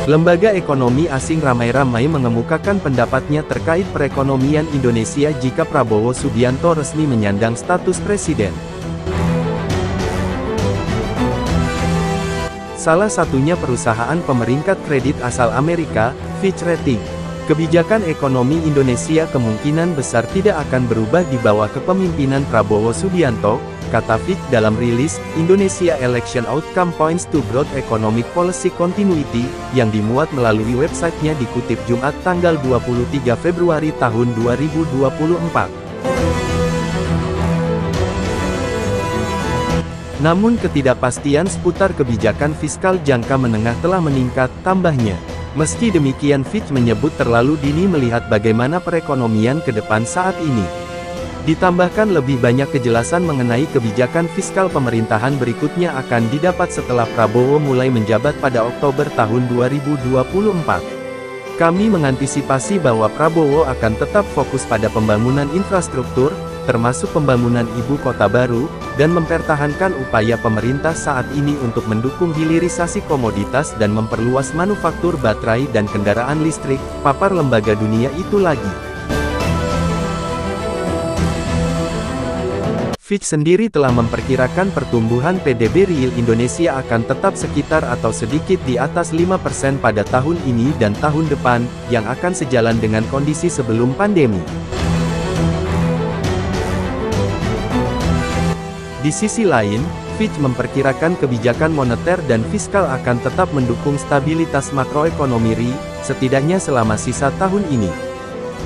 Lembaga ekonomi asing ramai-ramai mengemukakan pendapatnya terkait perekonomian Indonesia jika Prabowo Subianto resmi menyandang status presiden. Salah satunya perusahaan pemeringkat kredit asal Amerika, Fitch Ratings. Kebijakan ekonomi Indonesia kemungkinan besar tidak akan berubah di bawah kepemimpinan Prabowo Subianto, kata Fitch dalam rilis, Indonesia Election Outcome Points to Broad Economic Policy Continuity, yang dimuat melalui websitenya dikutip Jumat tanggal 23 Februari tahun 2024. Namun ketidakpastian seputar kebijakan fiskal jangka menengah telah meningkat, tambahnya. Meski demikian Fitch menyebut terlalu dini melihat bagaimana perekonomian ke depan saat ini. Ditambahkan lebih banyak kejelasan mengenai kebijakan fiskal pemerintahan berikutnya akan didapat setelah Prabowo mulai menjabat pada Oktober tahun 2024. Kami mengantisipasi bahwa Prabowo akan tetap fokus pada pembangunan infrastruktur, termasuk pembangunan ibu kota baru, dan mempertahankan upaya pemerintah saat ini untuk mendukung hilirisasi komoditas dan memperluas manufaktur baterai dan kendaraan listrik, papar lembaga dunia itu lagi. Fitch sendiri telah memperkirakan pertumbuhan PDB real Indonesia akan tetap sekitar atau sedikit di atas 5% pada tahun ini dan tahun depan, yang akan sejalan dengan kondisi sebelum pandemi. Di sisi lain, Fitch memperkirakan kebijakan moneter dan fiskal akan tetap mendukung stabilitas makroekonomi RI, setidaknya selama sisa tahun ini.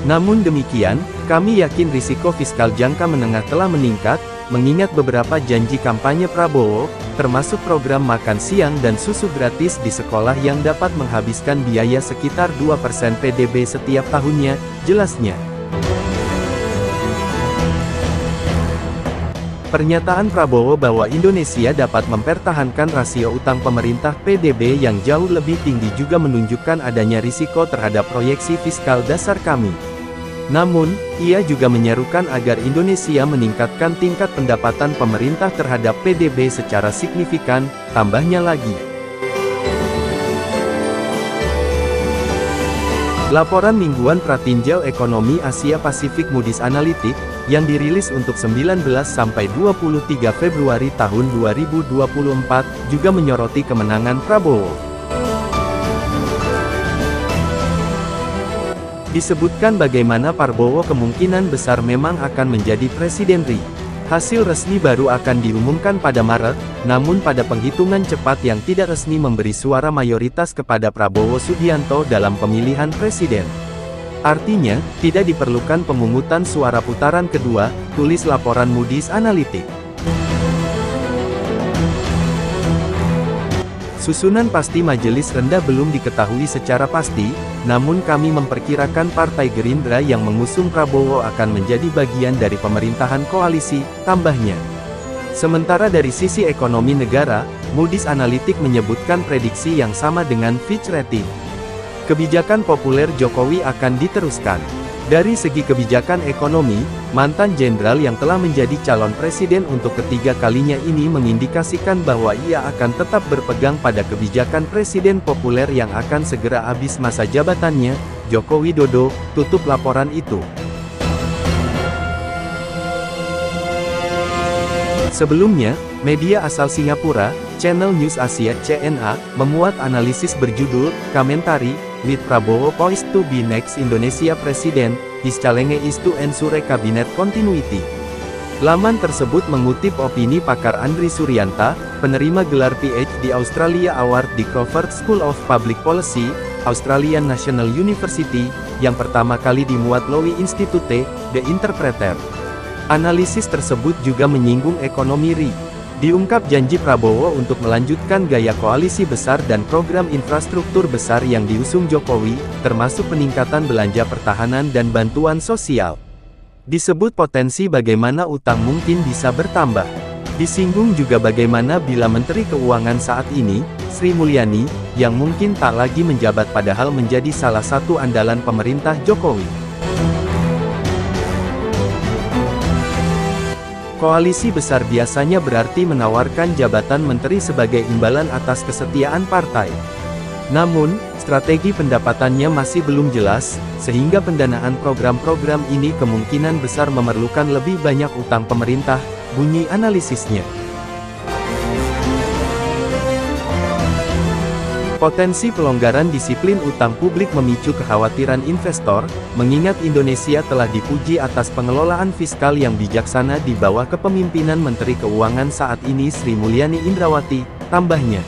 Namun demikian, kami yakin risiko fiskal jangka menengah telah meningkat, mengingat beberapa janji kampanye Prabowo, termasuk program makan siang dan susu gratis di sekolah yang dapat menghabiskan biaya sekitar 2% PDB setiap tahunnya, jelasnya. Pernyataan Prabowo bahwa Indonesia dapat mempertahankan rasio utang pemerintah PDB yang jauh lebih tinggi juga menunjukkan adanya risiko terhadap proyeksi fiskal dasar kami. Namun, ia juga menyerukan agar Indonesia meningkatkan tingkat pendapatan pemerintah terhadap PDB secara signifikan, tambahnya lagi. Laporan mingguan Pratinjau Ekonomi Asia Pasifik Moody's Analytics, yang dirilis untuk 19–23 Februari tahun 2024, juga menyoroti kemenangan Prabowo. Disebutkan bagaimana Prabowo kemungkinan besar memang akan menjadi Presiden RI. Hasil resmi baru akan diumumkan pada Maret, namun pada penghitungan cepat yang tidak resmi memberi suara mayoritas kepada Prabowo Subianto dalam pemilihan presiden. Artinya, tidak diperlukan pemungutan suara putaran kedua, tulis laporan Moody's Analytics. Susunan pasti majelis rendah belum diketahui secara pasti, namun kami memperkirakan Partai Gerindra yang mengusung Prabowo akan menjadi bagian dari pemerintahan koalisi, tambahnya. Sementara dari sisi ekonomi negara, Moody's Analytics menyebutkan prediksi yang sama dengan Fitch Ratings. Kebijakan populer Jokowi akan diteruskan. Dari segi kebijakan ekonomi, mantan jenderal yang telah menjadi calon presiden untuk ketiga kalinya ini mengindikasikan bahwa ia akan tetap berpegang pada kebijakan presiden populer yang akan segera habis masa jabatannya, Joko Widodo, tutup laporan itu. Sebelumnya, media asal Singapura, Channel News Asia (CNA), memuat analisis berjudul, Komentari, with Prabowo poised to be next Indonesia President, his challenge is to ensure cabinet continuity. Laman tersebut mengutip opini pakar Andri Suryanta, penerima gelar PhD Australia Award di Crawford School of Public Policy, Australian National University, yang pertama kali dimuat Lowy Institute, The Interpreter. Analisis tersebut juga menyinggung ekonomi RI. Diungkap janji Prabowo untuk melanjutkan gaya koalisi besar dan program infrastruktur besar yang diusung Jokowi, termasuk peningkatan belanja pertahanan dan bantuan sosial. Disebut potensi bagaimana utang mungkin bisa bertambah. Disinggung juga bagaimana bila Menteri Keuangan saat ini, Sri Mulyani, yang mungkin tak lagi menjabat padahal menjadi salah satu andalan pemerintah Jokowi. Koalisi besar biasanya berarti menawarkan jabatan menteri sebagai imbalan atas kesetiaan partai. Namun, strategi pendapatannya masih belum jelas, sehingga pendanaan program-program ini kemungkinan besar memerlukan lebih banyak utang pemerintah, bunyi analisisnya. Potensi pelonggaran disiplin utang publik memicu kekhawatiran investor, mengingat Indonesia telah dipuji atas pengelolaan fiskal yang bijaksana di bawah kepemimpinan Menteri Keuangan saat ini Sri Mulyani Indrawati, tambahnya.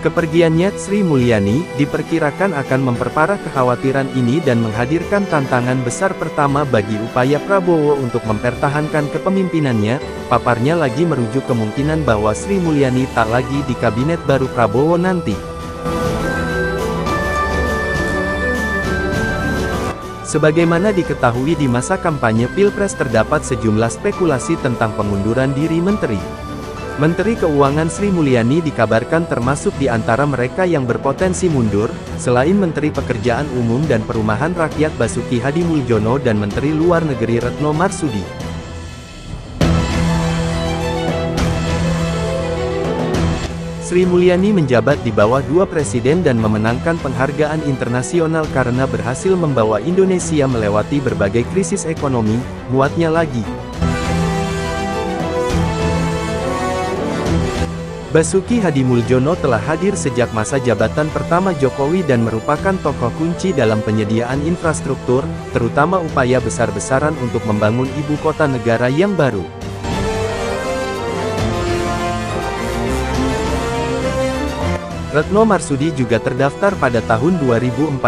Kepergiannya Sri Mulyani diperkirakan akan memperparah kekhawatiran ini dan menghadirkan tantangan besar pertama bagi upaya Prabowo untuk mempertahankan kepemimpinannya. Paparnya lagi merujuk kemungkinan bahwa Sri Mulyani tak lagi di kabinet baru Prabowo nanti. Sebagaimana diketahui di masa kampanye Pilpres terdapat sejumlah spekulasi tentang pengunduran diri menteri. Menteri Keuangan Sri Mulyani dikabarkan termasuk di antara mereka yang berpotensi mundur, selain Menteri Pekerjaan Umum dan Perumahan Rakyat Basuki Hadimuljono dan Menteri Luar Negeri Retno Marsudi. Sri Mulyani menjabat di bawah dua presiden dan memenangkan penghargaan internasional karena berhasil membawa Indonesia melewati berbagai krisis ekonomi, muatnya lagi. Basuki Hadimuljono telah hadir sejak masa jabatan pertama Jokowi dan merupakan tokoh kunci dalam penyediaan infrastruktur, terutama upaya besar-besaran untuk membangun ibu kota negara yang baru. Retno Marsudi juga terdaftar pada tahun 2014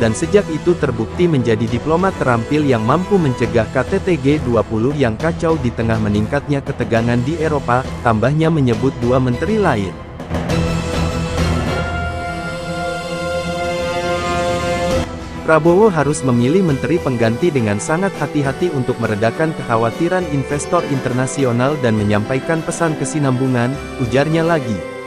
dan sejak itu terbukti menjadi diplomat terampil yang mampu mencegah KTT G20 yang kacau di tengah meningkatnya ketegangan di Eropa, tambahnya menyebut dua menteri lain. Prabowo harus memilih menteri pengganti dengan sangat hati-hati untuk meredakan kekhawatiran investor internasional dan menyampaikan pesan kesinambungan, ujarnya lagi.